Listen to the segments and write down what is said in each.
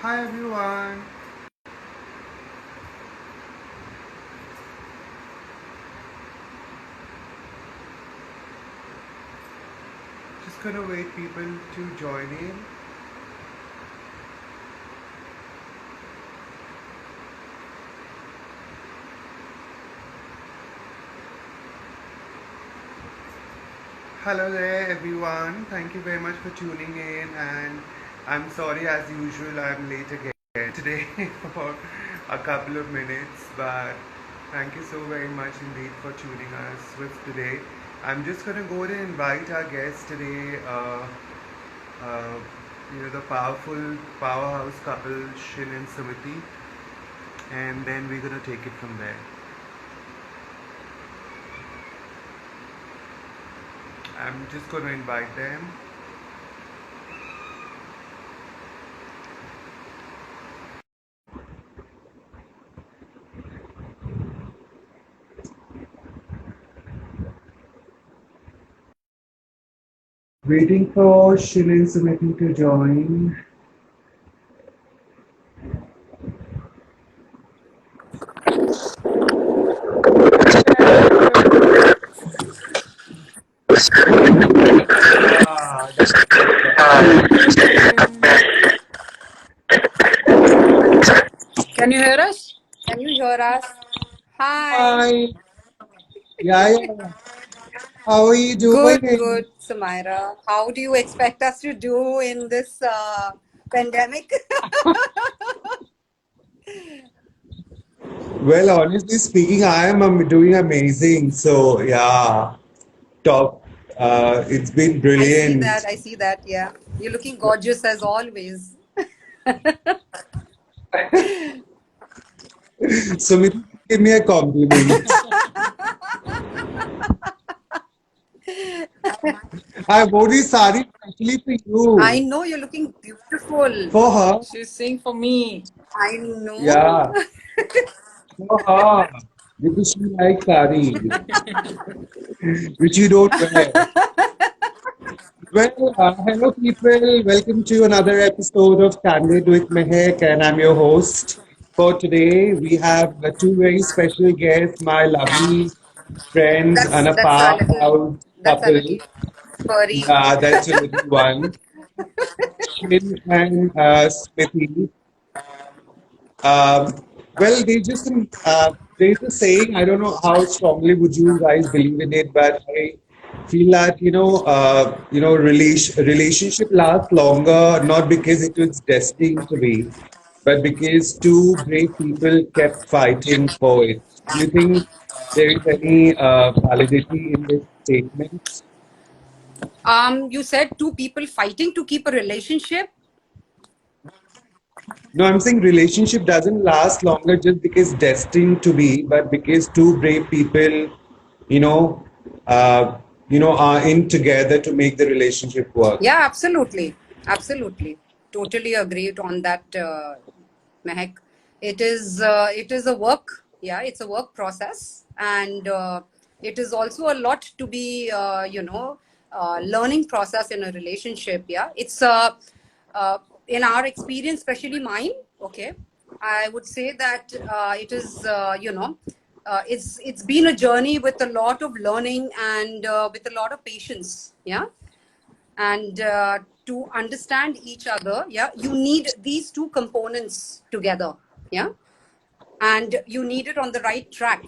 Hi everyone. Just gonna wait people to join in. Hello there everyone. Thank you very much for tuning in, and I'm sorry as usual I'm late again today for a couple of minutes, but thank you so very much indeed for tuning us with today. I'm just gonna go ahead and invite our guest today, uh, the powerful powerhouse couple Shin and Sumiti, and then we're gonna take it from there. I'm just gonna invite them. Waiting for Shin and Sumiti to join. Ah, that's Can you hear us? Can you hear us? Hi. Hi. Yeah, yeah. How are you Good, doing? good, Sumaira. How do you expect us to do in this pandemic? Well, honestly speaking, I am doing amazing. So, yeah, top. It's been I see that. brilliant. I see that. Yeah. You're looking gorgeous as always. Sumiti, give me a compliment. I wore this sari especially for I you. know you're looking beautiful. For her. She's saying for me. I know. Yeah, for her. Because she likes saris, which you don't wear. Well, hello people. Welcome to another episode of Candid with Mehek, and I'm your host. For today, we have two very special guests, my lovely friends and a powerhouse That's a couple. little furry. That's a little one, Shin and Smithy. Well, there's a saying. I don't know how strongly would you guys believe in it, but I feel that relationship lasts longer not because it was destined to be, but because two brave people kept fighting for it. Do you think there is any validity in this statement? You said two people fighting to keep a relationship. No, I'm saying relationship doesn't last longer just because destined to be, but because two brave people, you know, are in together to make the relationship work. Yeah, absolutely. Absolutely. Totally agreed on that, Mehak. It is a work. Yeah, it's a work process, and it is also a lot to be learning process in a relationship. Yeah, it's in our experience, especially mine. Okay, I would say that it is it's been a journey with a lot of learning and with a lot of patience. Yeah, and to understand each other, yeah, you need these two components together. Yeah, and you need it on the right track.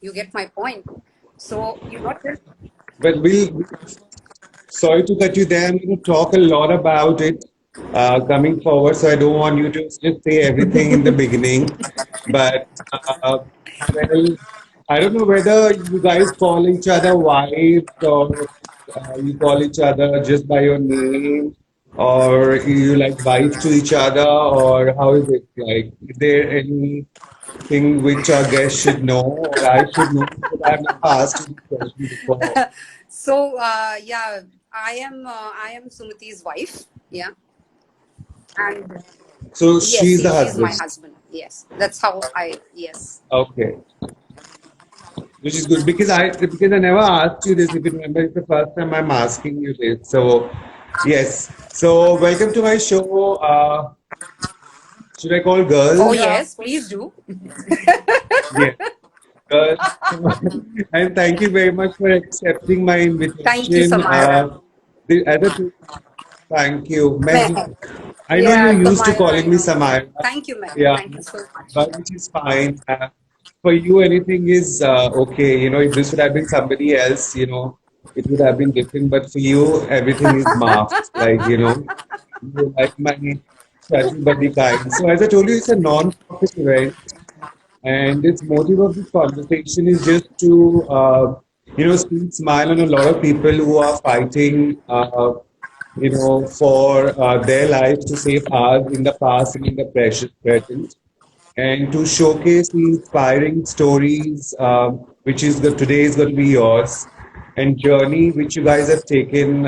You get my point. So you're not just But sorry to cut you there. I'm going to talk a lot about it coming forward, so I don't want you to just say everything in the beginning. But well, I don't know whether you guys call each other wives or you call each other just by your name, or you like wife to each other, or how is it like? Is there anything which our guests should know, or I should know because I've never asked you this question before? so yeah, I am Sumiti's wife. Yeah, and So yes, she's the she's my husband. husband. Yes, that's how I, yes. Okay, which is good because I never asked you this. If you remember, it's the first time I'm asking you this. So yes. So welcome to my show. should I call Oh, girls? yes, please do. Yes, girls. And thank you very much for accepting my Thank you, invitation. Samira. The other two, thank you. Mehak. I know you're Yeah, used to Samira, I calling me know. Samaya. Thank you, Mehak. Yeah, Thank you so much. but which is fine. For you, anything is okay. You know, if this would have been somebody else, it would have been different. But for you, everything is masked. Like, you're like my study buddy kind. So, as I told you, it's a non-profit event. And this motive of this conversation is just to, still smile on a lot of people who are fighting, for their lives to save ours in the past and in the present, and to showcase the inspiring stories, which is the today is going to be yours, and journey which you guys have taken,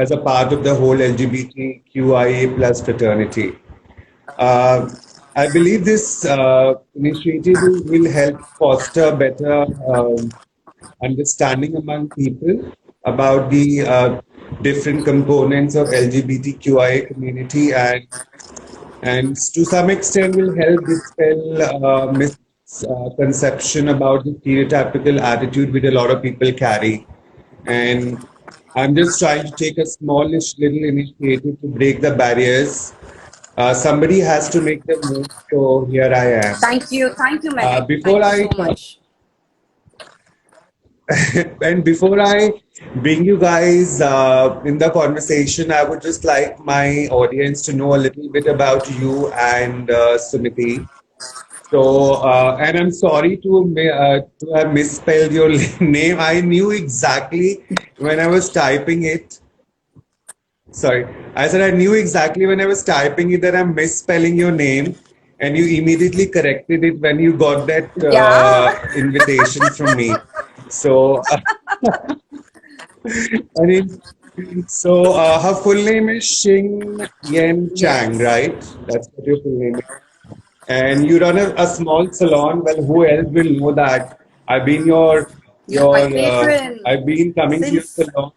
as a part of the whole LGBTQIA plus fraternity. Uh, I believe this initiative will help foster better understanding among people about the different components of LGBTQIA community, and to some extent will help dispel misconception about the stereotypical attitude which a lot of people carry. And I'm just trying to take a smallish little initiative to break the barriers. Somebody has to make the move, so here I am. Thank you, Uh, Mehak. before Thank you I so talk, much. and before I bring you guys in the conversation, I would just like my audience to know a little bit about you and Sumiti. So, and I'm sorry to have misspelled your name. I knew exactly when I was typing it. Sorry, I said I knew exactly when I was typing it that I'm misspelling your name, and you immediately corrected it when you got that Yeah. invitation from me. So, I mean, her full name is Xing Yen Chang, Yes. right? That's what your full name is. And you run a small salon. Well, who else will know that? I've been You're my your patron I've been coming to your since salon.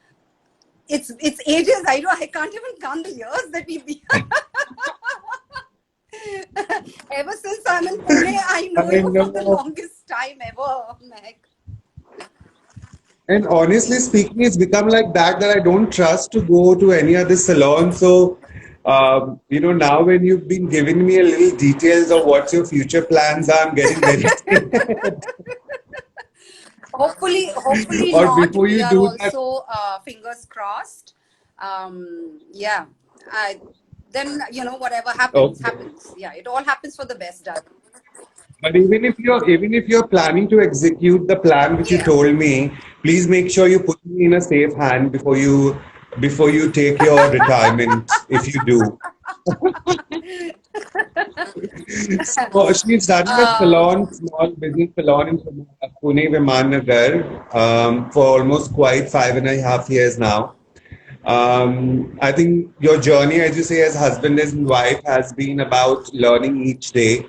it's ages. I can't even count the years that we've been. Ever since I'm in Pune, I know I you for the know. longest time ever, Meg. And honestly speaking, it's become like that I don't trust to go to any other salon. So, now when you've been giving me a little details of what your future plans are, I'm getting very scared. Hopefully Or not. before We you are do that, also fingers crossed. Yeah. I, then whatever happens, okay. happens. Yeah, it all happens for the best, darling. But even if you're planning to execute the plan which you Yeah. told me, please make sure you put me in a safe hand before you take your retirement, if you do. So she's running a Um, salon, small business salon in Pune, Viman for almost quite 5.5 years now. I think your journey, as you say, as husband and wife, has been about learning each day.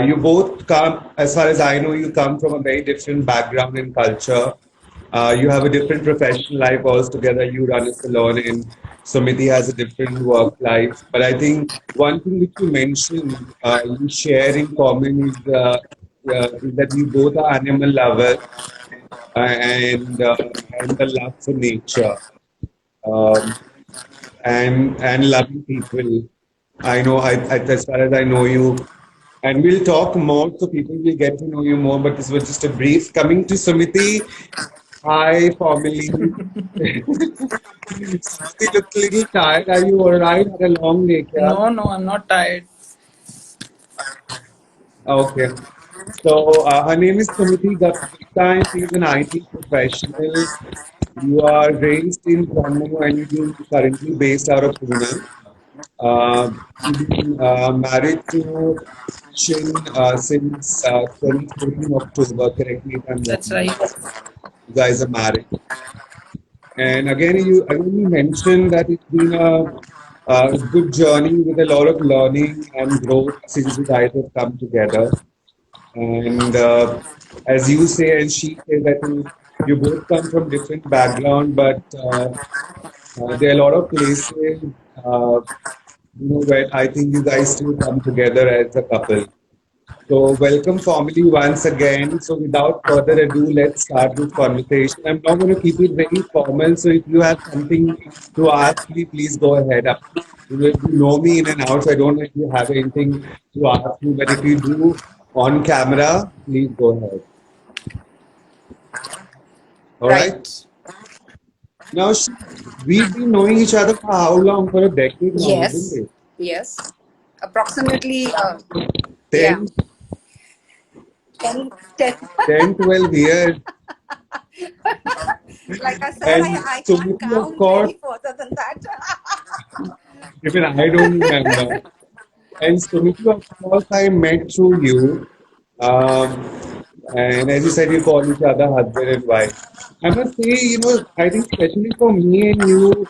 You both come, as far as I know, you come from a very different background and culture. You have a different professional life altogether. You run a salon, and Sumiti has a different work life. But I think one thing which you mentioned, you share in common is that you both are animal lovers, and the love for nature, um, and loving people. As far as I know you, and we'll talk more so people will get to know you more. But this was just a brief. Coming to Sumiti, hi, family. Sumiti looks a little tired. Are you all right? Had a long day, kya? No, no, I'm not tired. Okay. So her name is Sumiti Gupta, and she's an IT professional. You are raised in Jammu and you're currently based out of Pune. You've been married to Shin since 2014 October. Correct me if I'm That's wrong. right. You guys are married. And again you mentioned that it's been a good journey with a lot of learning and growth since you guys have come together. And as you say and she says, I think you both come from different background, but there are a lot of places. Uh, where I think you guys still come together as a couple. So, welcome, family, once again. So, without further ado, let's start this conversation. I'm not going to keep it very formal. So, if you have something to ask me, please go ahead. You know me in and out, so I don't know if you have anything to ask me. But if you do on camera, please go ahead. All right. Right. Now, we've been knowing each other for how long? For a decade now, isn't Yes. it? Yes. Approximately, yeah, 10, 10, 10. 10, 12 years. Like I said, And I can't Sumiti, of count course, any further than that. even I don't remember. And Sumiti, of course, I met through you. Um, and as you said, you call each other husband and wife. I must say, I think especially for me and you,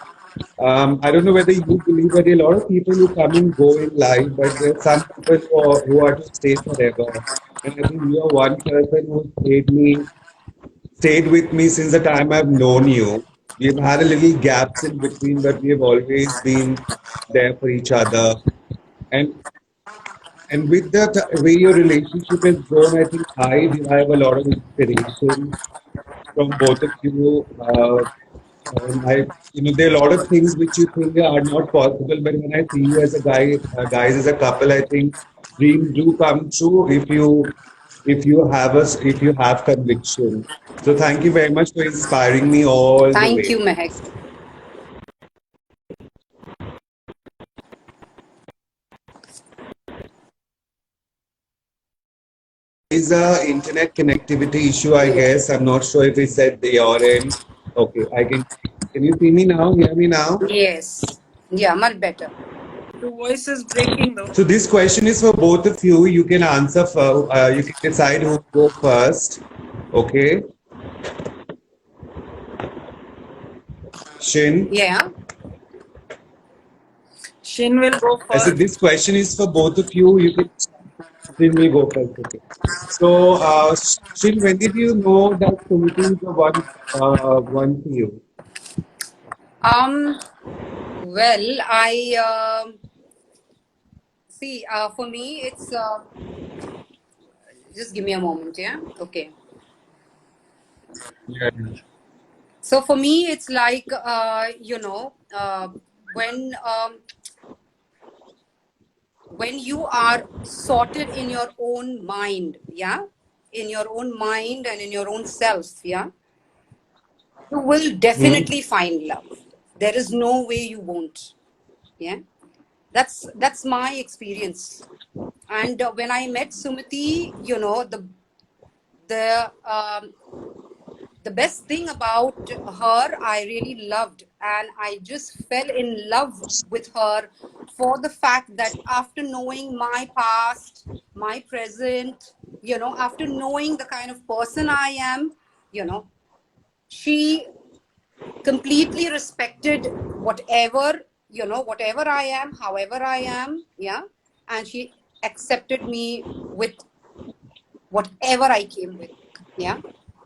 I don't know whether you believe, but there are a lot of people who come and go in life, but there are some people who are to stay forever. And I think you are one person who stayed with me since the time I've known you. We've had a little gaps in between, but we have always been there for each other. And and with that way your relationship has grown, I think I derive a lot of inspiration from both of you. And there are a lot of things which you think are not possible, but when I see you as a guys as a couple, I think dreams do come true if you have conviction. So thank you very much for inspiring me all the Thank you, way. Mehak. Is a internet connectivity issue, I guess. I'm not sure if it's at your end. Okay, I can. Can you see me now? Hear me now? Yes. Yeah, much better. Your voice is breaking though. So this question is for both of you. You can answer for. You can decide who will go first. Okay, Shin. Yeah. Shin will go I said first. this question is for both of you. You can. Shin will go first. Okay. So, Shin, when did you know that Sumiti is the one for you? Um. Well, I see. For me, it's just give me a moment. Yeah. Okay. Yeah. So for me, it's like when when you are sorted in your own mind, yeah, in your own mind and in your own self, yeah, you will Hmm? definitely find love. There is no way you won't. Yeah, that's my experience. And when I met Sumiti, the the best thing about her, I really loved, and I just fell in love with her for the fact that after knowing my past, my present, after knowing the kind of person I am, you know, she completely respected whatever I am, however I am, yeah, and she accepted me with whatever I came with. Yeah.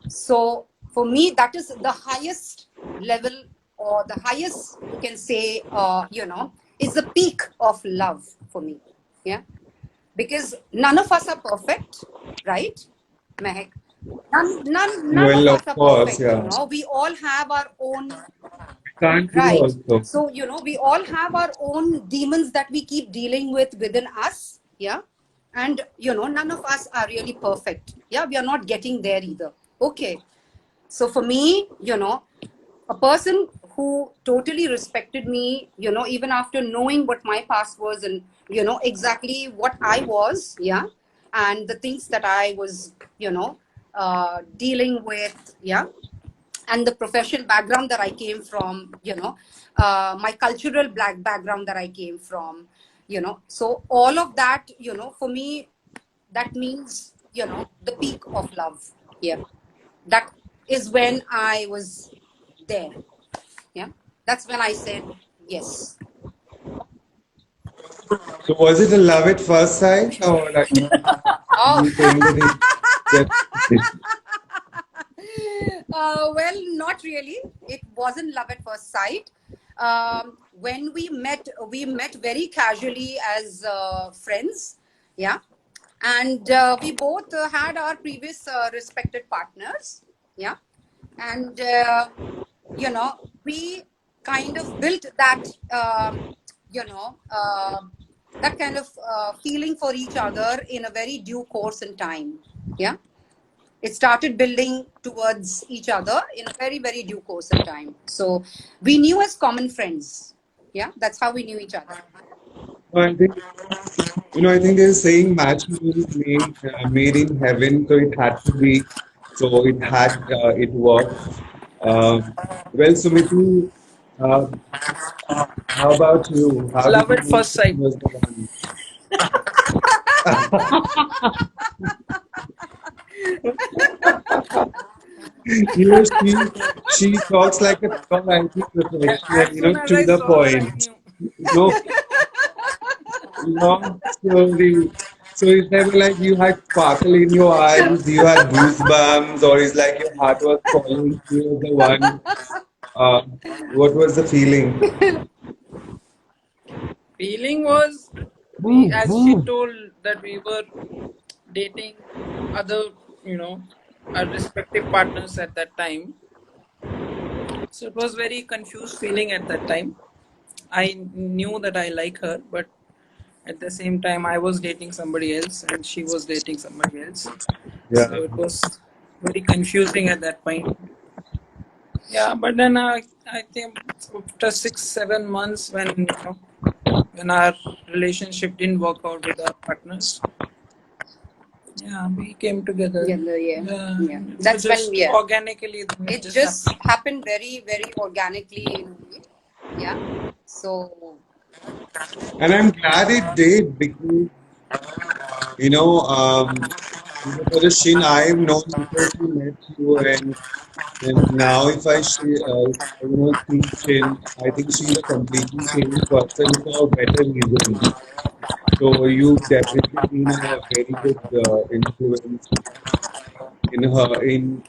So for me, that is the highest level, or the highest, you can say, is the peak of love for me. Yeah. Because none of us are perfect, right, Mehak? None of Well, us of are course, perfect, yeah. we all have our own. Can't be Right. also. So, we all have our own demons that we keep dealing with within us. Yeah. And, none of us are really perfect. Yeah. We are not getting there either. Okay. So, for me, a person who totally respected me, even after knowing what my past was and, exactly what I was. Yeah. And the things that I was, dealing with. Yeah, and the professional background that I came from, my cultural black background that I came from, so all of that, for me, that means, the peak of love. Yeah. That is when I was there. Yeah. That's when I said yes. So was it a love at first sight, or like Oh, you saying that it? well, not really. It wasn't love at first sight. when we met very casually as friends. Yeah. And we both had our previous respected partners. Yeah. And we kind of built that you know that kind of feeling for each other in a very due course and time. Yeah, it started building towards each other in a very very due course and time. So we knew as common friends. Yeah, that's how we knew each other. So I think, I think there's a saying match made in heaven, so it had to be, so it worked. Well, Sumiti, uh, how about you? How did Love you at know first sight. she was the one? She talks like a top IT professional, As soon as to I the saw her, I point. knew. No, slowly. So it's never like you had sparkle in your eyes, you had goosebumps, or it's like your heart was falling, she was the one. Uh, what was the feeling? Feeling was, we, as she told, that we were dating other, our respective partners at that time. So it was very confused feeling at that time. I knew that I like her, but at the same time, I was dating somebody else and she was dating somebody else. So Yeah. it was very confusing at that point. Yeah, but then I think after 6 7 months, when our relationship didn't work out with our partners, yeah, we came together. Yeah, yeah, Yeah, yeah. it was That's when, just yeah, organically, it it just just happened. happened very very organically in a way. Yeah. So And I'm glad it did because, you know, um, for the Shin, I've known before she met you, and now if see Shin, I think she's a completely changed person for better reasons. So you've definitely been a very good influence in her, in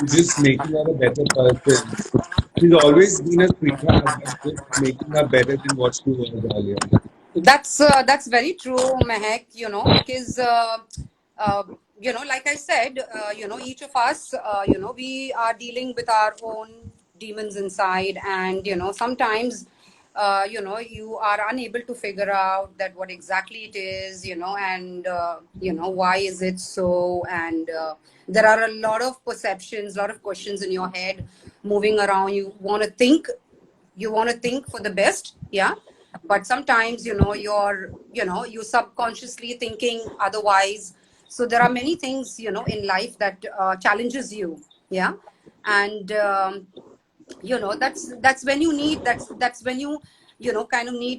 just making her a better person. She's always been a sweetheart, but just making her better than what she was earlier. that's very true, Mehak. Because uh, like I said, each of us, we are dealing with our own demons inside, and sometimes, you are unable to figure out that what exactly it is, and why is it so, and there are a lot of perceptions, a lot of questions in your head moving around. You want to think for the best. Yeah, but sometimes you subconsciously thinking otherwise. So there are many things in life that challenges you. Yeah. And that's when you need that's when kind of you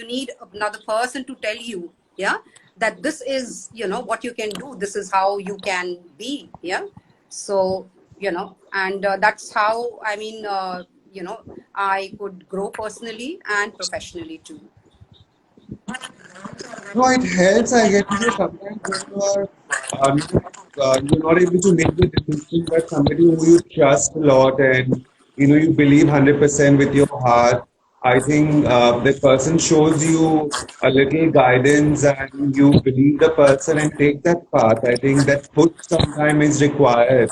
need another person to tell you. Yeah, that this is what you can do, this is how you can be. Yeah. So and that's how I could grow personally and professionally too. No, it helps, I get, sometimes when you are you're not able to make the decision, but somebody who you trust a lot and you believe 100% with your heart. I think the person shows you a little guidance and you believe the person and take that path. I think that push sometimes is required.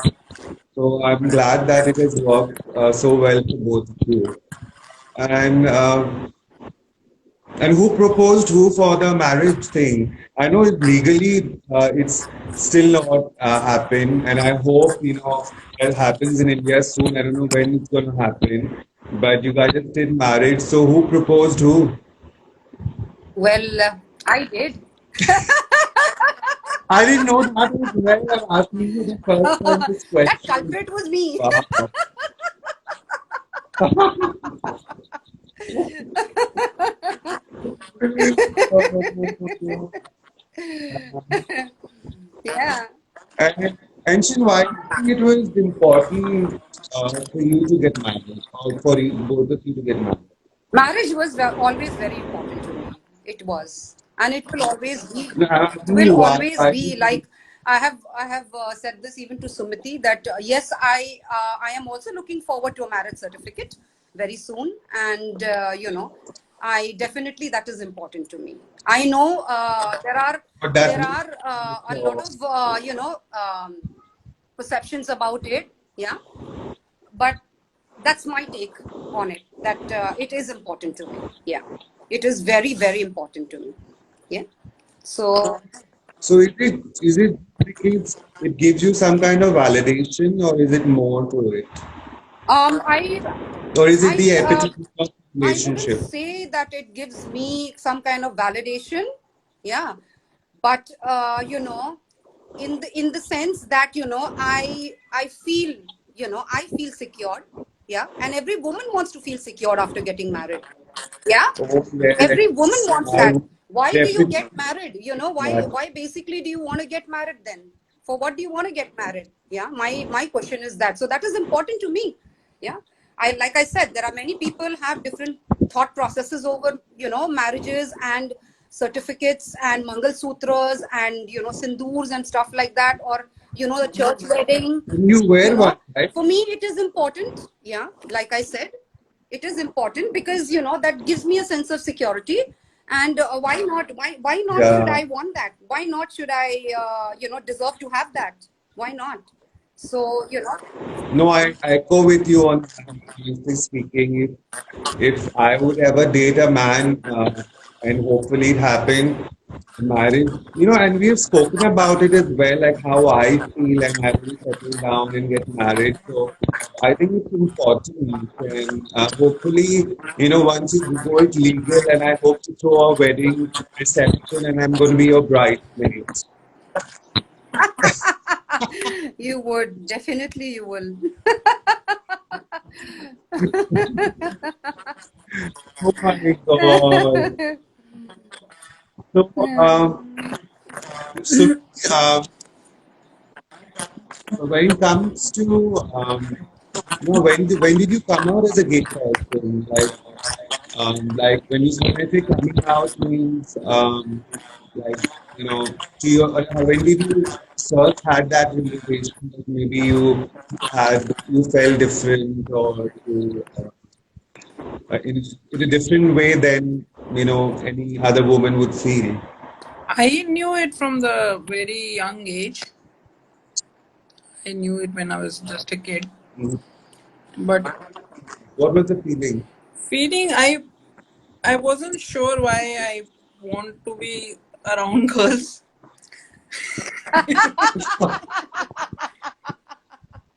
So I'm glad that it has worked so well for both of you. And who proposed who for the marriage thing? I know legally it's still not happened, and I hope it happens in India soon. I don't know when it's going to happen, but you guys are still married. So who proposed who? Well, I did. I didn't know that was where I'm asking you the first time this That question. culprit was me. Wow. Yeah. And Shin, why do you think it was important for you to get married, or for both of you to get married? Marriage was always very important to me. It was, and it will always be. No, I'm asking Will you why. always Why be do you like think? I have said this even to Sumiti that yes, I am also looking forward to a marriage certificate very soon, and I definitely, that is important to me. I know there are But that there are a lot of perceptions about it, yeah, but that's my take on it. That it is important to me. Yeah, it is very, very important to me. Yeah. So so is it because it gives you some kind of validation, or is it more to it, I or is it I the uh, epitome of I wouldn't relationship? say that it gives me some kind of validation. Yeah, but in the sense that I feel I feel secured. Yeah, and every woman wants to feel secured after getting married. Yeah, Oh every woman yes, wants I that. would Why do you definitely get married? Why that. why basically do you want to get married then? For what do you want to get married? Yeah, my question is that. So that is important to me. Yeah, I like I said, there are many people have different thought processes over marriages and certificates and mangal sutras and sindoors and stuff like that, or the church wedding. You you wear know one, right? for me it is important. Yeah, like I said, it is important because that gives me a sense of security. And why not should Yeah. I want that? Why not should I deserve to have that? Why not? So No, I echo with you on that. Honestly speaking, if I would ever date a man, and hopefully it happen, marriage, and we have spoken about it as well, like how I feel and I will settle down and get married. So I think it's important, and hopefully, once you go it legal, and I hope to throw a wedding reception, and I'm going to be your bridesmaid. you would definitely, you will. Oh my God. So, so when it comes to when did you come out as a gay person? Like when I say coming out means like to your when did you first had that realization that maybe you felt different, or you in a different way than any other woman would feel. I knew it from the very young age. I knew it when I was just a kid. Mhm. But What was the feeling? feeling, I wasn't sure why I want to be around girls. It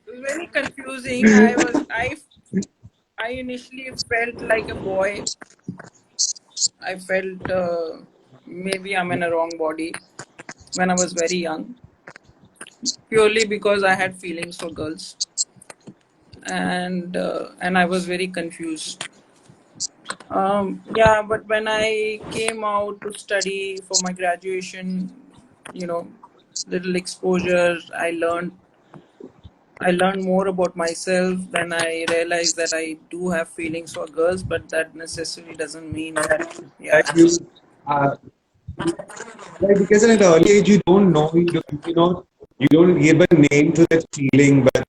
was very confusing. I initially felt like a boy. I felt maybe I'm in a wrong body when I was very young, purely because I had feelings for girls, and I was very confused. Yeah, but when I came out to study for my graduation, you know, little exposure, I learned more about myself. Then I realized that I do have feelings for girls, but that necessarily doesn't mean that, Like yeah. uh, like because at an early age you don't know, you don't give a name to that feeling, but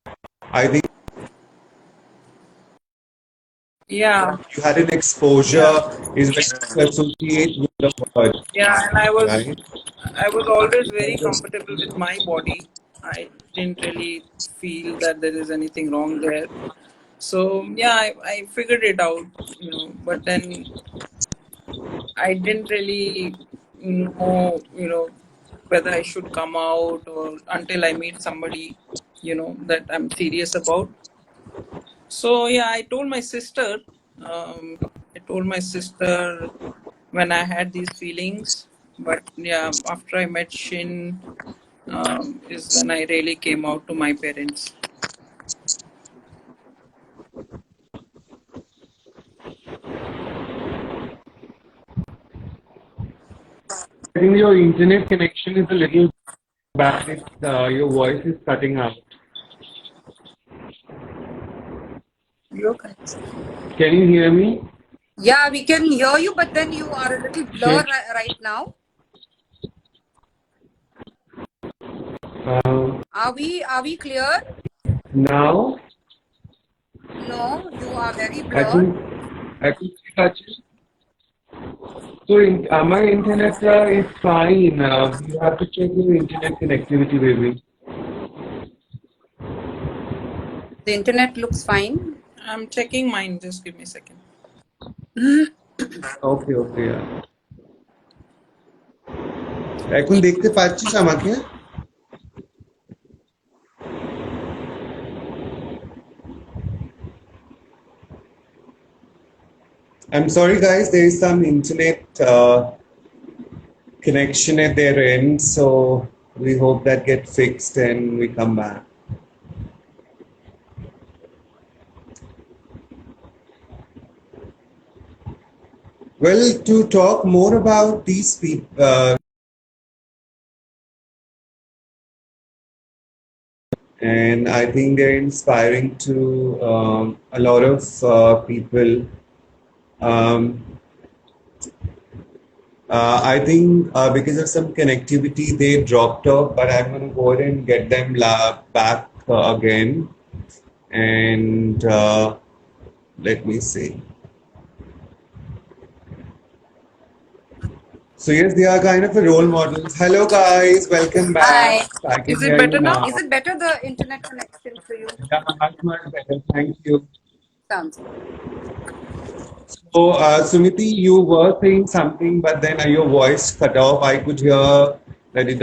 I think Yeah, you had an yeah, exposure is when you associate with the word, yeah, and right? I was always very comfortable with my body. I didn't really feel that there is anything wrong there. So yeah, I figured it out, but then I didn't really know, whether I should come out or until I meet somebody, that I'm serious about. So yeah, I told my sister. I told my sister when I had these feelings. But yeah, after I met Shin, is when I really came out to my parents. I think your internet connection is a little bad. Your voice is cutting out. You okay? Can you hear me? yeah, we can hear you, but then you are a little blur Sure. right now. Are we clear? Now, No, you are very I blurred. think touch. So my internet is fine. You have to check your internet connectivity, baby. The internet looks fine. I'm checking mine. Just give me a second. Okay, okay. এখন দেখতে পাচ্ছিস আমাকে? I'm sorry, guys. There is some internet connection at their end, so we hope that gets fixed and we come back. Well, to talk more about these people, and I think they're inspiring to a lot of people. Um, I think because of some connectivity, they dropped off, but I'm going to go ahead and get them back again. And let me see. So yes, they are kind of a role models. Hello guys, welcome Hi. back. I can Is it hear you better now? now. Is it better, the internet connection for you? Yeah, much better. Thank you. Sounds good. So, Sumiti, you were saying something, but then your voice cut off. I could hear that you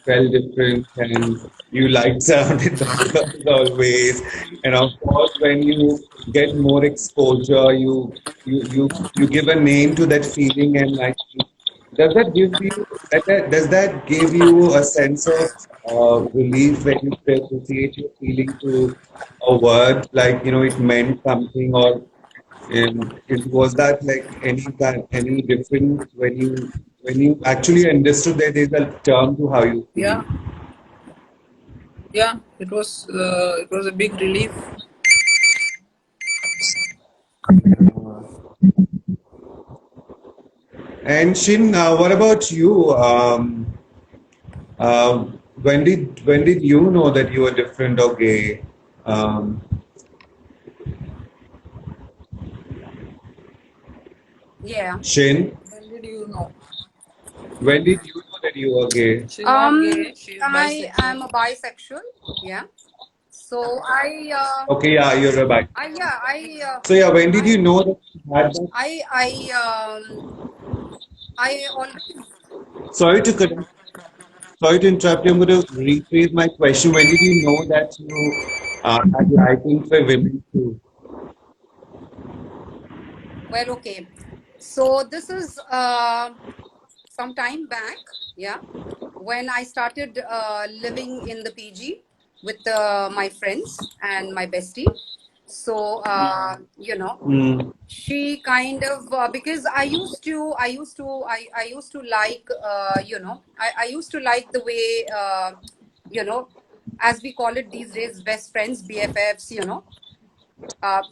felt different and you liked sounded better as always. And of course, when you get more exposure, you give a name to that feeling, and like, does that give you a sense of relief when you associate your feeling to a word, like it meant something, or was that like any different when you actually understood that there's a term to how you feel? Yeah, yeah. It was a big relief. And Shin, what about you? Uh, when did you know that you were different or gay? Um, Yeah. Shin, When did you know? when did you know that you were gay? She's not gay. She's I am bisexual. a bisexual. Yeah. So Okay, yeah, you're right. I So yeah, when did you know that you had that? I always. Sorry to cut. Sorry to interrupt you. I'm going to rephrase my question. When did you know that you had liking for women too? Well, okay. So this is some time back, yeah, when I started living in the PG with my friends and my bestie. So Mm, she kind of because I used to like I used to like the way you know as we call it these days, best friends, BFFs,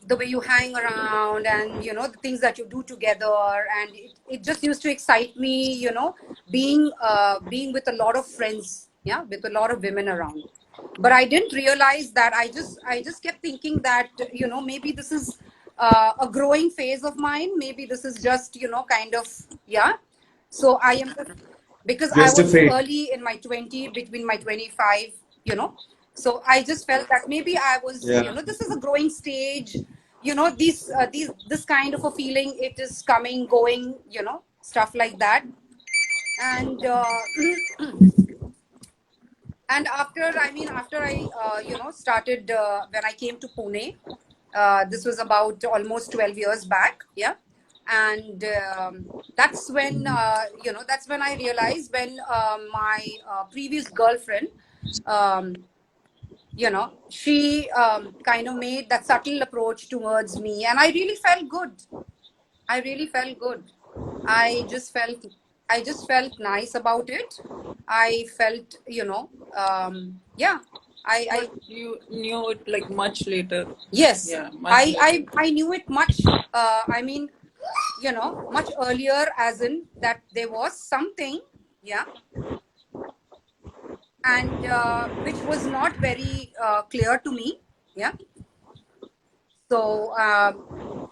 the way you hang around and the things that you do together, and it just used to excite me, being with a lot of friends, yeah, with a lot of women around. But I didn't realize that. I just kept thinking that maybe this is a growing phase of mine, maybe this is just kind of, yeah. So I am, because I just a was phase. early in my 20, between my 25, so I just felt that maybe I was, Yeah. this is a growing stage, these this kind of a feeling, it is coming, going, stuff like that. And and after I started, when I came to Pune, this was about almost 12 years back, yeah. And that's when I realized, when my previous girlfriend, um, she kind of made that subtle approach towards me, and I really felt good. I really felt good. I just felt I just felt nice about it. I felt, yeah. I But you knew it like much later. Yes, Yeah, much later. I knew it much. I mean, much earlier, as in that there was something, yeah. and which was not very clear to me. Yeah. So,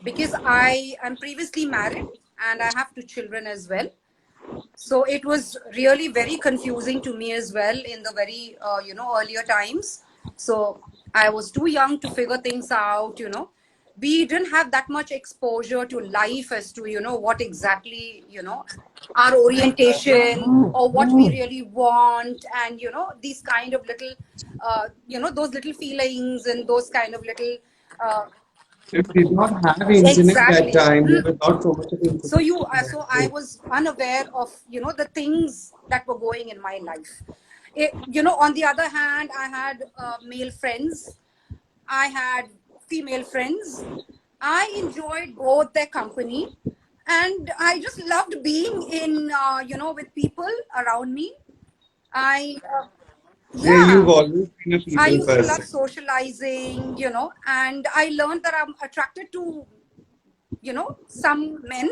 because I am previously married and I have two children as well. So it was really very confusing to me as well in the very, earlier times. So I was too young to figure things out. We didn't have that much exposure to life as to, what exactly, our orientation or what we really want. And, these kind of little, those little feelings and those kind of little, uh, We did not have internet that exactly. time. There was not so much of So information. I was unaware of the things that were going in my life. On the other hand, I had male friends, I had female friends. I enjoyed both their company, and I just loved being in with people around me. I Yeah, you've Yeah, always been a I people used to love person. socializing, and I learned that I'm attracted to some men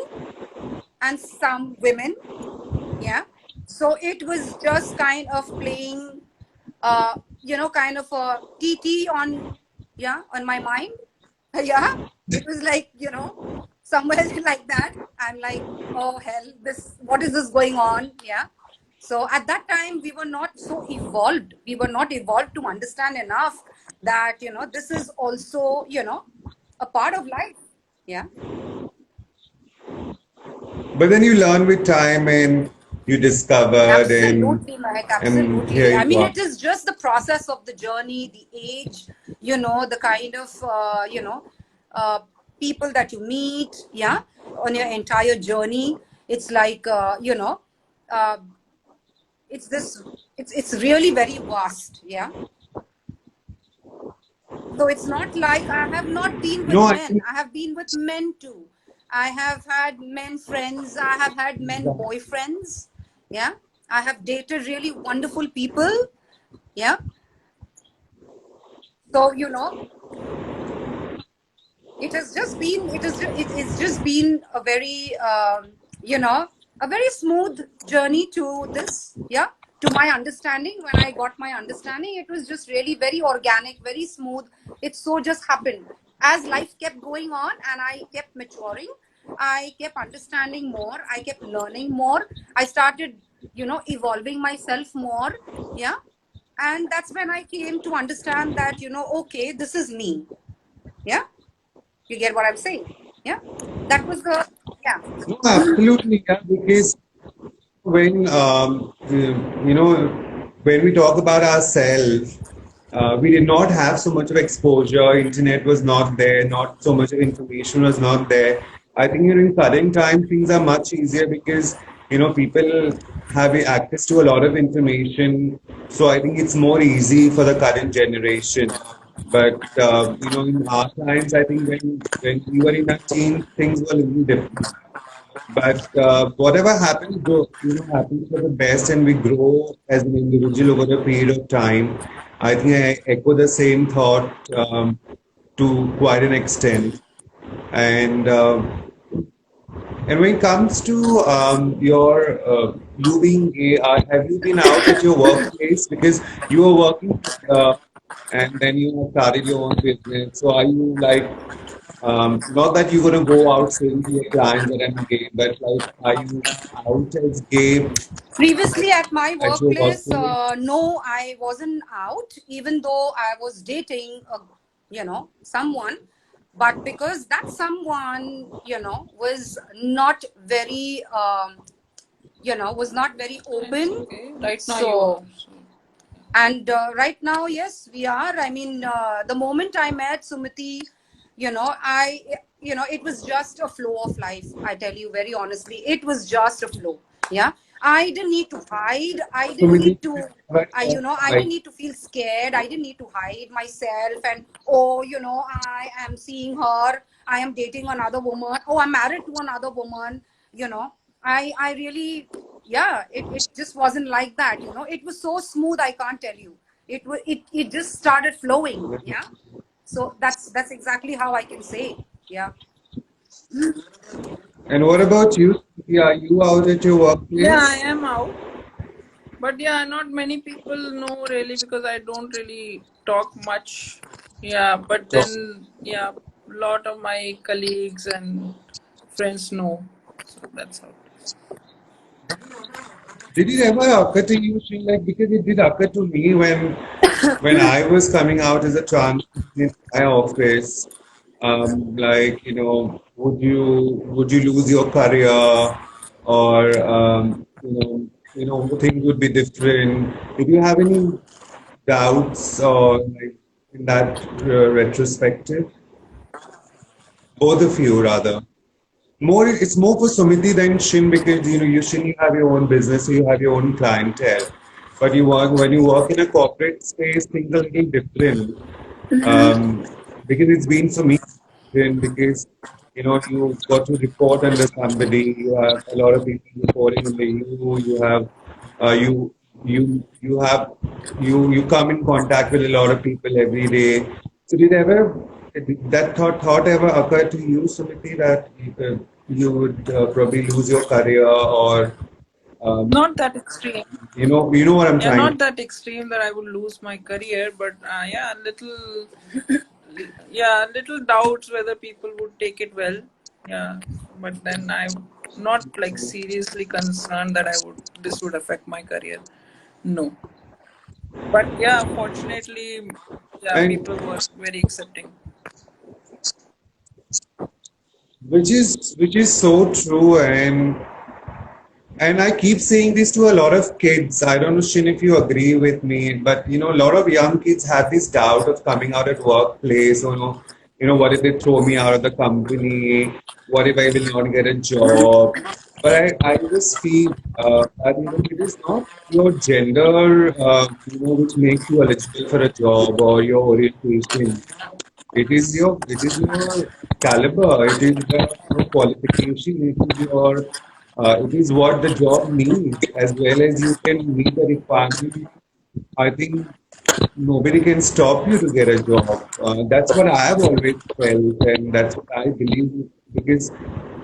and some women. Yeah. So it was just kind of playing, kind of a TT on, yeah, on my mind. Yeah. It was like, somewhere like that. I'm like, oh hell, what is this going on? Yeah. So at that time, we were not so evolved. We were not evolved to understand enough that, this is also, a part of life. Yeah. But then you learn with time and you discovered Absolutely, Mahek, and absolutely. here I you mean, are. it is just the process of the journey, the age, the kind of, uh, people that you meet, yeah, on your entire journey. It's like, uh, it's this, it's really very vast, yeah. So it's not like I have not been with No, I men. think I have been with men too. I have had men friends. I have had men boyfriends. Yeah. I have dated really wonderful people. Yeah. So, it's just been a very, a very smooth journey to this. Yeah. To my understanding, when I got my understanding, it was just really very organic, very smooth. It so just happened. As life kept going on and I kept maturing, I kept understanding more, I kept learning more. I started, evolving myself more. Yeah. And that's when I came to understand that, okay, this is me. Yeah. You get what I'm saying? Yeah. That was the, yeah. no, absolutely, yeah, because when when we talk about ourselves, we did not have so much of exposure. Internet was not there. Not so much of information was not there. I think in current time things are much easier because people have access to a lot of information. So I think it's more easy for the current generation. But in our times, I think when we were in our teens, things were a little different. But whatever happens, happens for the best, and we grow as an individual over a period of time. I think I echo the same thought to quite an extent. And and when it comes to your you being gay, have you been out at your workplace because you were working and then you have started your own business? So are you like not that you're gonna go out saying to your clients that I'm gay, but like, are you out as gay Previously at my at your workplace, workplace? no, I wasn't out, even though I was dating, someone. But because that someone, was not very, was not very It's open. okay. Right now you are. So, and right now, yes, we are. I mean, the moment I met Sumiti, it was just a flow of life. I tell you very honestly, it was just a flow. Yeah. I didn't need to hide. I So didn't maybe need to, but I like didn't need to feel scared. I didn't need to hide myself. And, oh, I am seeing her. I am dating another woman. Oh, I'm married to another woman. You know, I really, yeah, it just wasn't like that. It was so smooth. I can't tell you. It just started flowing. Yeah. So that's exactly how I can say. Yeah. and what about you? Yeah, are you out at your Yeah, I workplace? am out. But yeah, not many people know really because I don't really talk much. Yeah, but So, then yeah, lot of my colleagues and friends know. So that's how it is. did it ever occur to you, Sri, like because it did occur to me when I was coming out as a trans in my office, like would you lose your career, or things would be different? Did you have any doubts or like in that retrospective? Both of you, rather. It's more for Sumiti than Shin because you have your own business, so you have your own clientele. But when you work in a corporate space, things are a little different. Um, because it's been for me different because you got to report under somebody. You have a lot of people reporting under you. You have you have you come in contact with a lot of people every day. So did that thought ever occur to you, Sumiti, that you would probably lose your career, or um, Not that extreme. you know what I'm Yeah, trying to. not that extreme that I would lose my career, but yeah, yeah, little doubts whether people would take it well. Yeah, but then I'm not like seriously concerned that this would affect my career. No, but yeah, fortunately, yeah, And people were very accepting. which is so true, and I keep saying this to a lot of kids. I don't know, Shin, if you agree with me, but a lot of young kids have this doubt of coming out at workplace. What if they throw me out of the company? What if I will not get a job? But I just feel that it is not your gender, which makes you eligible for a job, or your orientation. It is your caliber. It is the qualification. It is what the job needs, as well as you can meet the requirement. I think nobody can stop you to get a job. That's what I have always felt, and that's what I believe. Because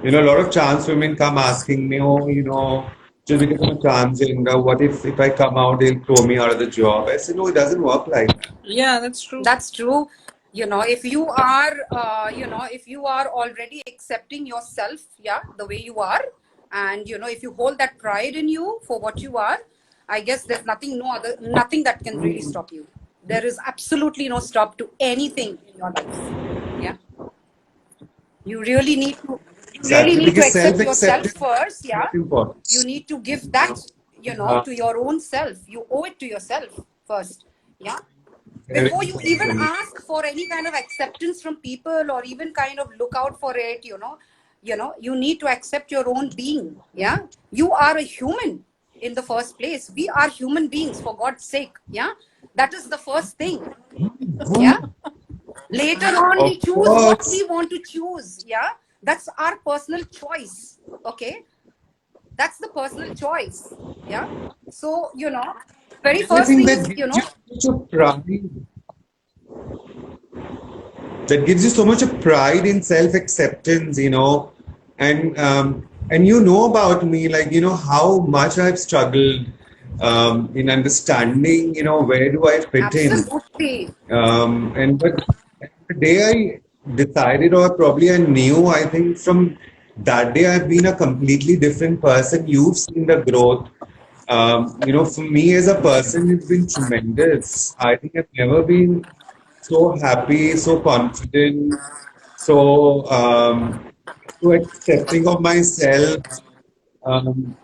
a lot of trans women come asking me, oh, just because I'm a transgender, what if I come out, they'll throw me out of the job? I said, no, it doesn't work like that. Yeah, that's true. That's true. If you are, if you are already accepting yourself, yeah, the way you are, and if you hold that pride in you for what you are, I guess there's nothing that can really stop you. There is absolutely no stop to anything in your life. Yeah. You really need to, Exactly, because accept yourself self-acceptance first. is Yeah. very important. You need to give that, Uh, to your own self. You owe it to yourself first. Yeah, very before you even important. ask for any kind of acceptance from people or even kind of look out for it, you need to accept your own being. Yeah, you are a human in the first place. We are human beings, for God's sake. Yeah, that is the first thing. Yeah, later on we Of choose what we course. want to choose. Yeah, that's our personal choice. Okay, that's the personal choice. Yeah, so very I first think thing that is, gives you so much of pride. That gives you so much of pride in self-acceptance, and you know about me, like how much I've struggled in understanding, where do I fit in. absolutely. But the day I decided, or probably I knew, I think from that day I've been a completely different person. You've seen the growth. For me as a person, it's been tremendous. I think I've never been so happy, so confident, so so accepting of myself um,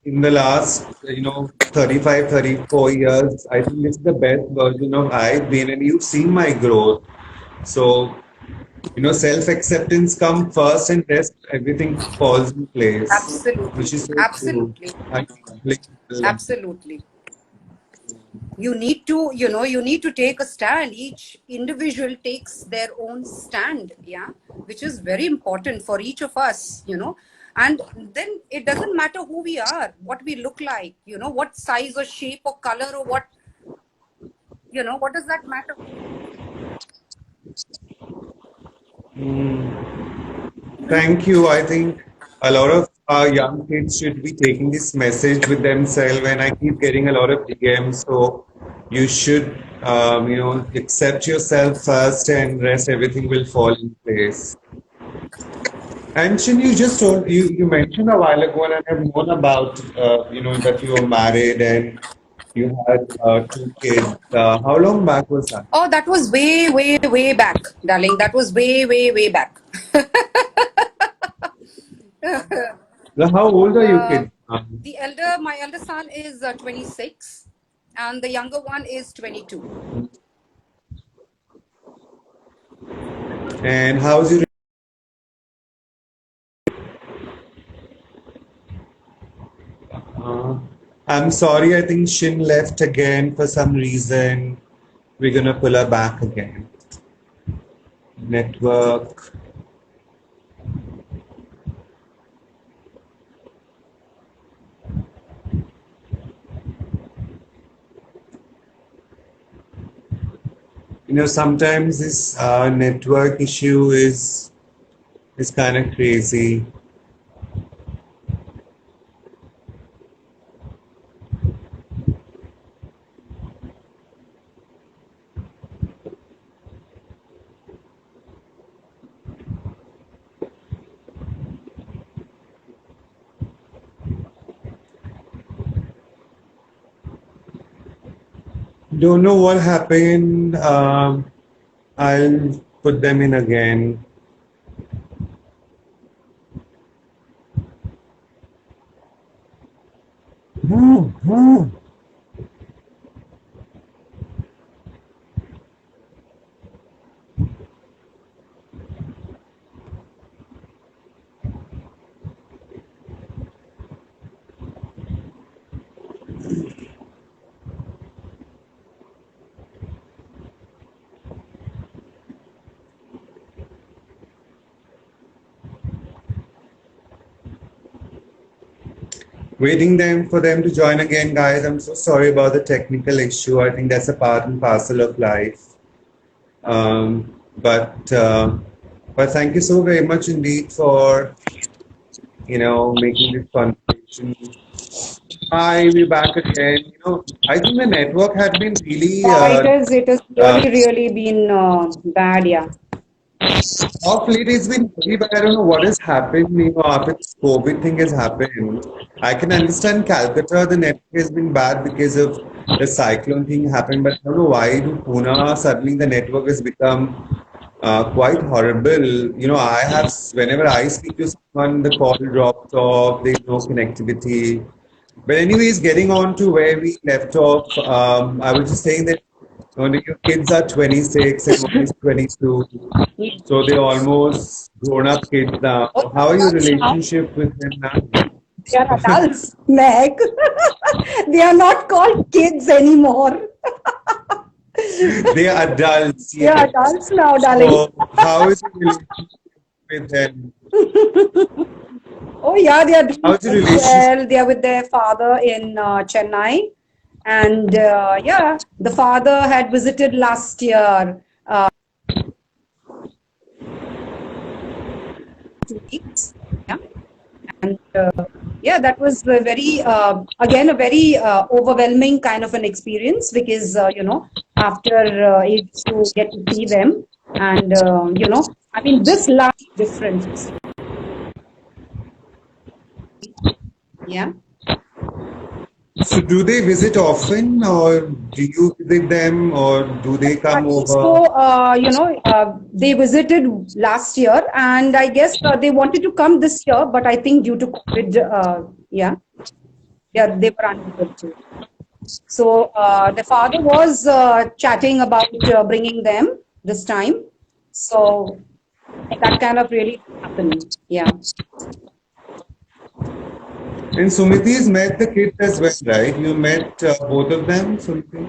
in the last 35, 34 years. I think this is the best version of I've been, and you've seen my growth. So self-acceptance come first, and rest everything falls in place, which Absolutely. is so true. Absolutely. I completely feel Absolutely. You need to take a stand. Each individual takes their own stand, yeah, which is very important for each of us. And then it doesn't matter who we are, what we look like, what size or shape or color or what does that matter? Thank you. I think a lot of young kids should be taking this message with themselves. And I keep getting a lot of DMs, so you should, accept yourself first, and rest everything will fall in place. And Shin, you just told you mentioned a while ago, and I have known about that you were married and you had two kids. How long back was that? Oh, that was way, way, way back, darling. That was way, way, way back. Now, how old are your Uh, kids? my elder son is 26, and the younger one is 22. And how's your Uh, I'm sorry, I think Shin left again for some reason. We're gonna pull her back again. Network. Sometimes this network issue is kind of crazy. Don't know what happened. I'll put them in again. Waiting them for them to join again, guys. I'm so sorry about the technical issue. I think that's a part and parcel of life. But thank you so very much indeed for making this conversation. Hi, we're back again. I think the network had been really Yeah, it has uh, really, really been bad. Yeah. off late. It's been really bad. I don't know what has happened. After this COVID thing has happened, I can understand Calcutta. The network has been bad because of the cyclone thing happened, but I don't know why to Pune suddenly the network has become quite horrible. Whenever I speak to someone, the call drops off. There's no connectivity. But anyways, getting on to where we left off, I was just saying that only your kids are 26 and one is 22, so they're almost grown-up kids now. Oh, How are your adults now. relationship with them now? They are adults, Meg. They are not called kids anymore. They are adults, They are yes. adults now, darling. So how is your relationship with them? Oh, yeah, they are doing How's your very relationship? well. They are with their father in Chennai. And yeah, the father had visited last year, 2 weeks. Yeah. And yeah, that was again, a very overwhelming kind of an experience because, after ages you get to see them. And, I mean, this large difference. Yeah. So do they visit often, or do you visit them, or do they I come think over? so, they visited last year, and I guess they wanted to come this year, but I think due to COVID, yeah, they were unable to. So the father was chatting about bringing them this time. So that kind of really happened. Yeah. And Sumiti's met the kids as well, right? You met both of them, Sumiti?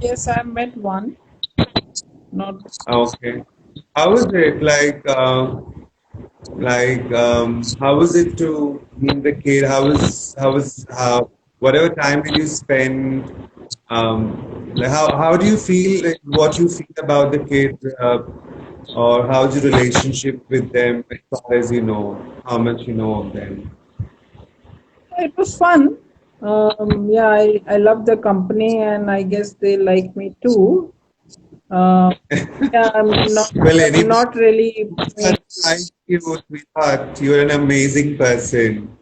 Yes, I met one. Not Okay. How was it? How was it to meet the kid? How whatever time did you spend? How do you feel? Like, what you feel about the kid? Or how's your relationship with them as far as you know? How much you know of them? It was fun. Yeah, I love the company, and I guess they like me too. Uh, yeah, Well, I'm anybody not really. like you, sweetheart, you're an amazing person.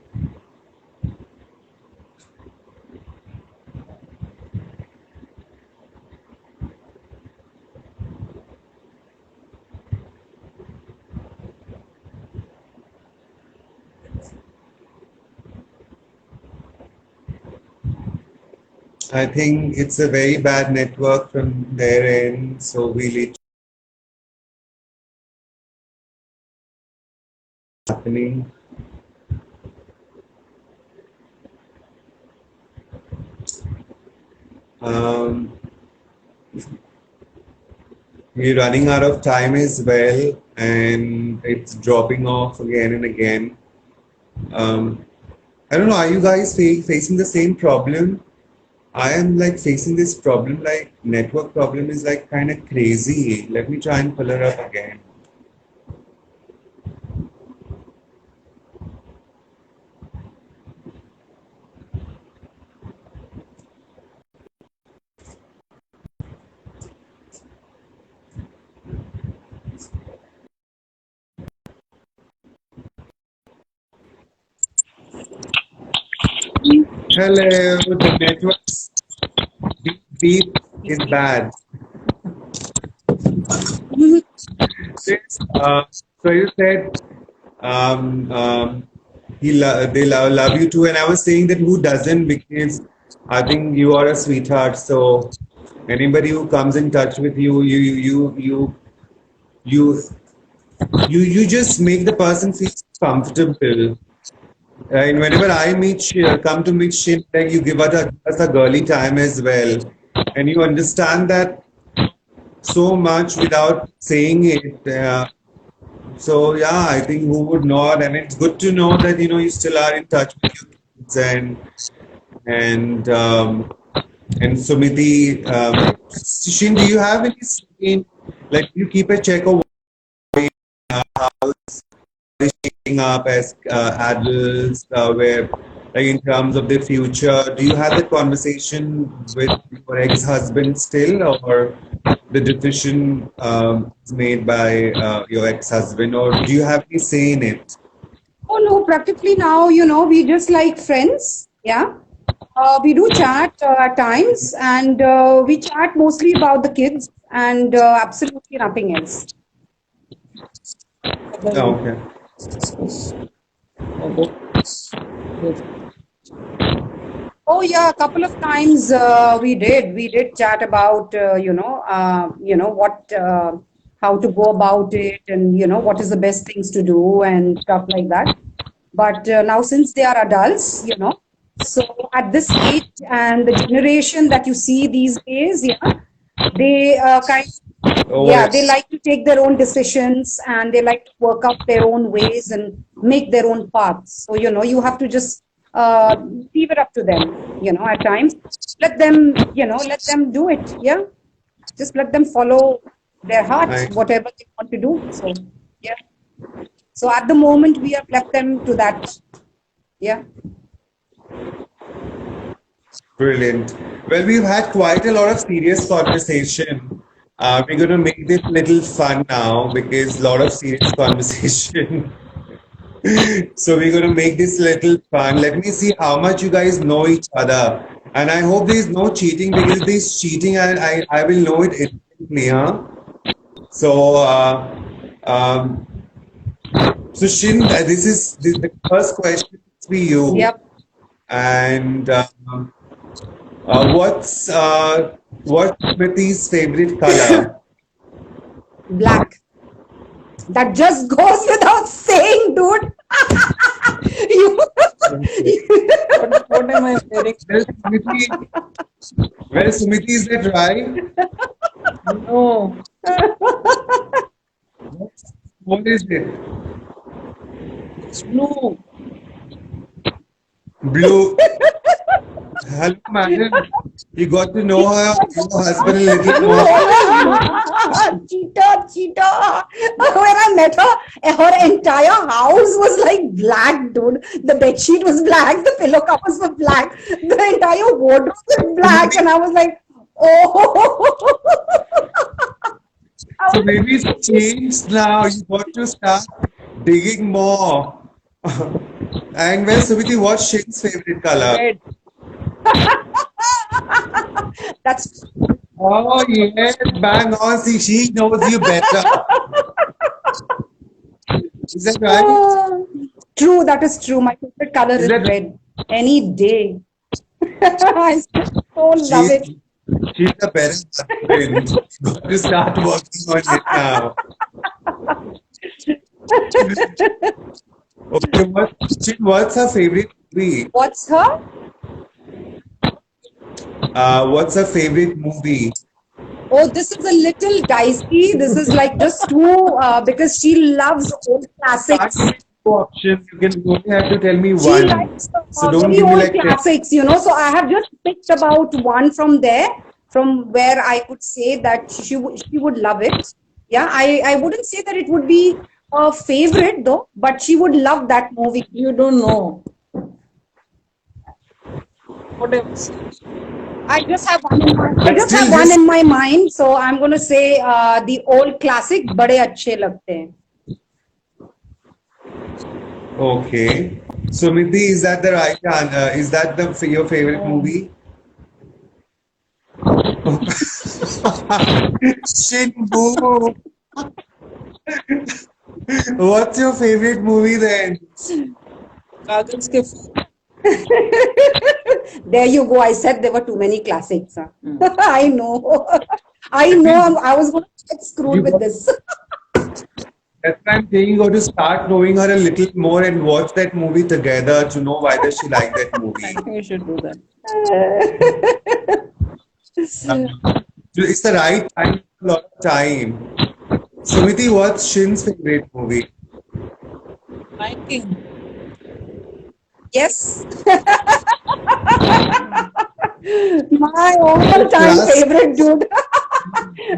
I think it's a very bad network from their end, so we'll happening. Um, we're running out of time as well, and it's dropping off again and again. Um, I don't know, are you guys facing the same problem? I am like facing this problem, like network problem is like kind of crazy. Let me try and pull her up again. Hello, the network beep beep is bad. Yes, so you said love you too, and I was saying that who doesn't, because I think you are a sweetheart. So anybody who comes in touch with you, you you just make the person feel comfortable. And whenever I come to meet Shin, like you give us a girly time as well, and you understand that so much without saying it. So yeah, I think who would not, and it's good to know that you still are in touch with your kids and um, and Sumiti. Shin, do you have any scene, like do you keep a check of how they're shaping up as adults, where like in terms of their future? Do you have that conversation with your ex-husband still, or the decision is made by your ex-husband, or do you have any say in it? Oh no, practically now, we just like friends. Yeah. We do chat at times, and we chat mostly about the kids and absolutely nothing else. Okay. Oh yeah, a couple of times we did chat about what how to go about it, and what is the best things to do and stuff like that. But now since they are adults, so at this age and the generation that you see these days, yeah, they Oh yeah, they yes. like to take their own decisions, and they like to work out their own ways and make their own paths. So, you have to just leave it up to them, at times. Let them do it. Yeah. Just let them follow their heart, I, whatever they want to do. So, yeah. So at the moment, we have left them to that. Yeah. Brilliant. Well, we've had quite a lot of serious conversation. We're going to make this little fun now because a lot of serious conversation. So we're going to make this little fun. Let me see how much you guys know each other. And I hope there is no cheating, because if there's cheating, I will know it instantly, huh? So, um, so Shin, the first question is for you. Yep. And what's Smriti's favorite color? Black. That just goes without saying, dude. you, What am I wearing? Well, Smriti, well, Smriti, is that right? No. What is it? It's blue. Blue. Hello, madam. You got to know your husband a little more. cheater, cheater. that her entire house was like black, dude. The bed sheet was black, the pillow covers were black, the entire wardrobe was So black, and maybe, I was like, oh. I so was like, maybe it's changed now. You got to start digging more. And well, Sumiti, what's Shin's favorite color? Red. that's Oh, yes, bang on. See, she knows you better. Is that right? true. That is true. My favorite color Is is that red. Any day. I so love she's it. she's the best husband. You got to start working on it now. Okay, what's her favorite movie? What's her? What's her favorite movie? Oh, this is a little dicey. This is like just too because she loves old Can't classics. give me two options. You only have to tell me She one. likes So don't very give me old like 10. classics, you know. So I have just picked about one from there, from where I could say that she would love it. Yeah, I wouldn't say that it would be a favorite though, but she would love that movie. You don't know. Whatever. I just have one in my, I But just still, have one just in my mind, so I'm gonna say the old classic, बड़े अच्छे लगते हैं. okay. Sumiti, is that the right answer? Is that your favorite movie? Shinbu. What's your favorite movie then? कागज के फूल. There you go. I said there were too many classics. Huh? I know. I know. I was gonna get screwed You with got, this. that's why I'm saying you got to start knowing her a little more and watch that movie together to know why does she like that I movie. think you should do that. It's the right time, a lot of time. Sumiti, what's Shin's favorite movie? Lion King. Yes. My all-time Class. favorite, dude.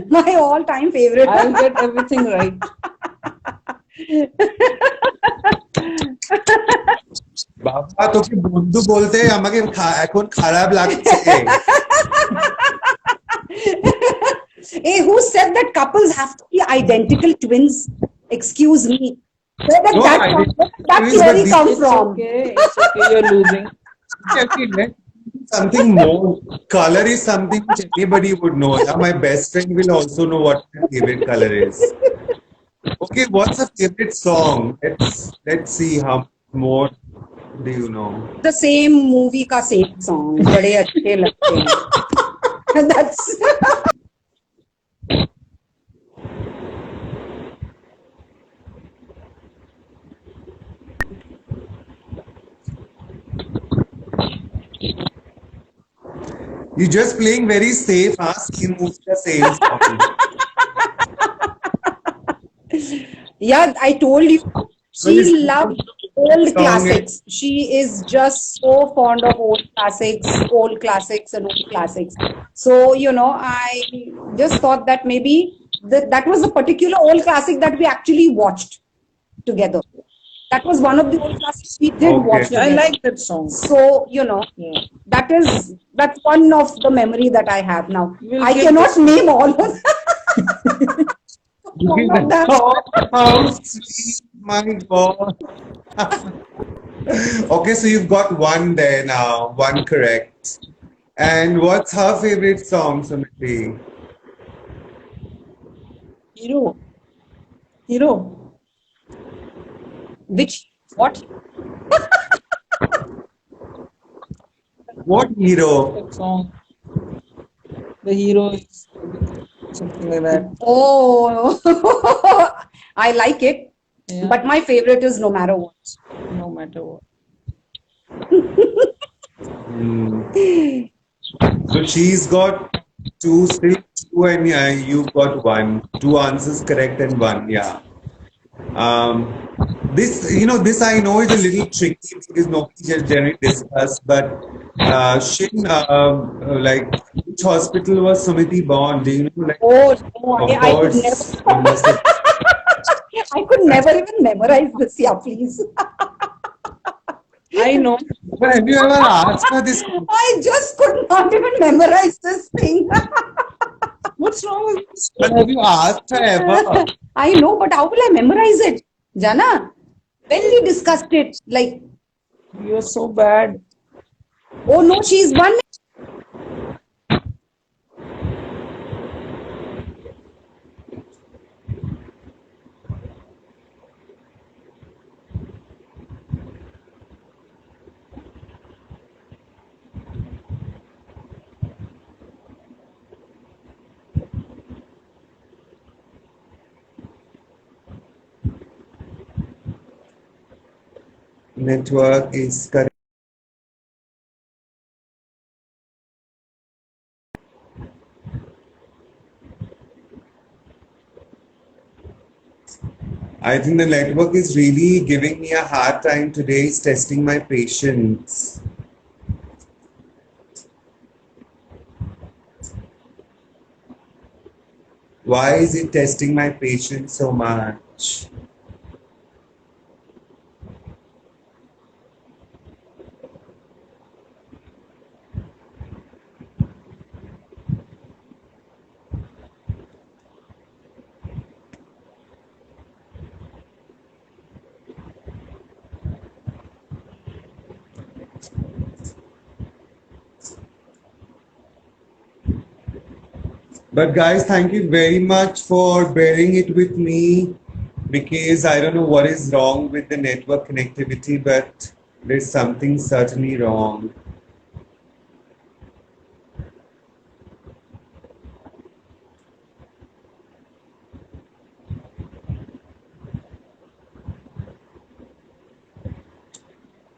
My all-time favorite. I'll get everything right. বাবা তোকে বন্ধু বলতে আমাকে এখন খারাপ লাগছে Hey, who said that couples have to be identical twins? Excuse me. Where did No, that I come, didn't where did that twins, but theory these come It's from? okay. It's okay. You're losing. Okay, let's do something more. Color is something which anybody would know. Now my best friend will also know what my favorite color is. Okay, what's a favorite song? Let's see how more do you know? The same movie ka same song. बड़े अच्छे लगते हैं. That's You're just playing very safe, huh? Same movie, the same song. yeah. I told you. Well, She it's loves old song classics. She is just so fond of old classics, and old classics. So, you know, I just thought that maybe that was a particular old classic that we actually watched together. That was one of the old classics we did watch Okay. Yeah, I together. like that song. So, you know, Yeah. that's one of the memory that I have now. We'll I get cannot this. name all of them. All of them. Oh, how sweet, my God. Okay, so you've got one there now, one correct. And what's her favorite song, Sumiti? Hero. Hero. Which, what? What hero? That song. The hero is something like that. Oh, I like it, Yeah. but my favorite is No Matter What. No matter what. Hmm. So she's got still two, and yeah, you've got one. Two answers correct and one, yeah. This I know is a little tricky because nobody just generally discuss, but Shin, like, which hospital was Sumiti born? Do you know? Like, Oh, no, of I would course, never, you must have. I I could never even memorize this. Yeah, please. I know. But have you ever asked her this? I just could not even memorize this thing. What's wrong with this? But have you asked her ever? I know, but how will I memorize it? Jana, when we discussed it, like, You're so bad. oh no, she's one. Network is correct. I think the network is really giving me a hard time today. It's testing my patience. Why is it testing my patience so much? But guys, thank you very much for bearing it with me because I don't know what is wrong with the network connectivity, but there's something certainly wrong.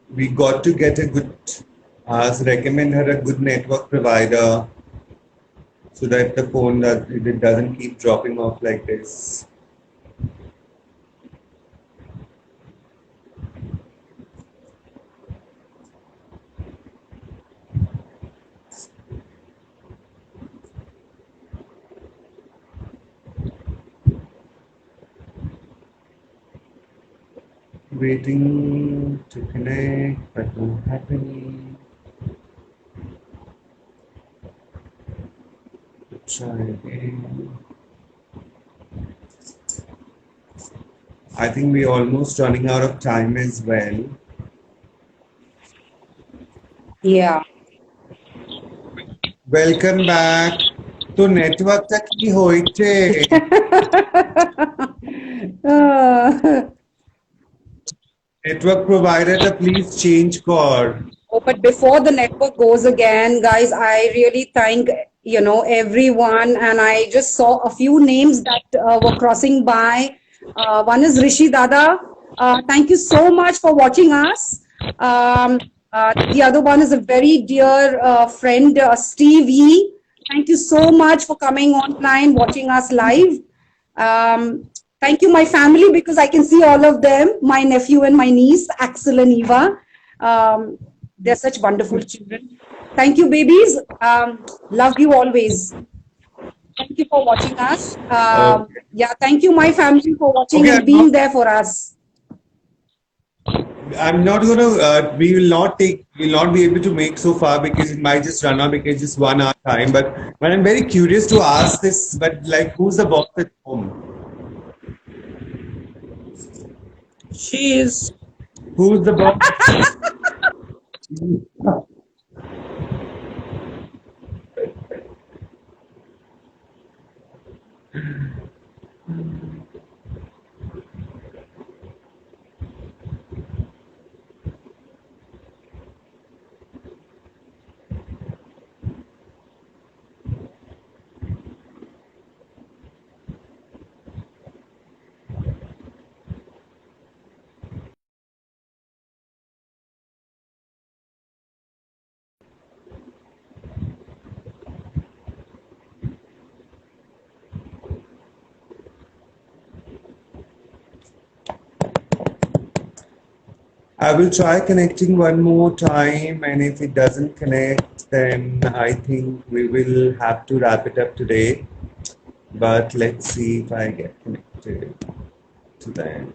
We got to get a good, recommend her a good network provider so that the phone it doesn't keep dropping off like this. Waiting to connect, but not happening. Try again. I think we're almost running out of time as well. Yeah. Welcome back. तो network तक की होइचे network provider तो please change कर. Oh, but before the network goes again, guys, I really thank, everyone. And I just saw a few names that were crossing by. One is Rishi Dada. Thank you so much for watching us. The other one is a very dear friend, Steve E. Thank you so much for coming online, watching us live. Thank you, my family, because I can see all of them, my nephew and my niece, Axel and Eva. They're such wonderful children. Thank you, babies. Love you always. Thank you for watching us. Yeah, thank you, my family, for watching Okay, and being there for us. I'm not gonna. We will not be able to make so far because it might just run out because it's 1 hour time. But I'm very curious to ask this. But like, who's the boss at home? She is. Who's the boss? I will try connecting one more time, and if it doesn't connect, then I think we will have to wrap it up today. But let's see if I get connected. to the end.